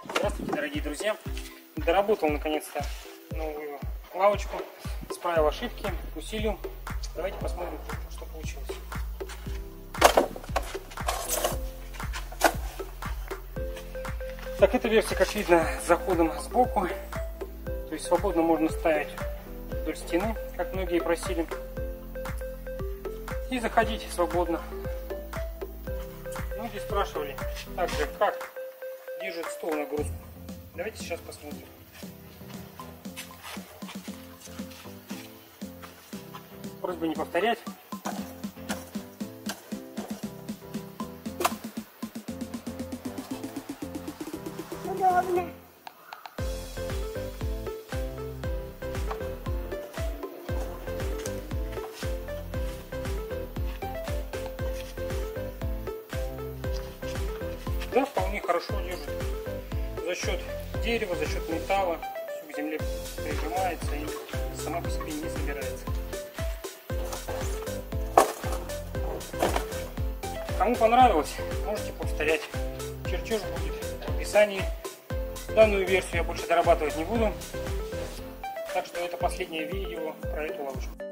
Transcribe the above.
Здравствуйте, дорогие друзья! Доработал наконец-то новую лавочку, исправил ошибки, усилил. Давайте посмотрим, что получилось. Так, эта версия, как видно, с заходом сбоку. То есть свободно можно ставить вдоль стены, как многие просили. И заходить свободно. Многие спрашивали также, как держит стол нагрузку. Давайте сейчас посмотрим. Просьба не повторять. Удобно. Да, вполне хорошо держит. За счет дерева, за счет металла все к земле прижимается и сама по себе не собирается. Кому понравилось, можете повторять. Чертеж будет в описании. Данную версию я больше дорабатывать не буду. Так что это последнее видео про эту лавочку.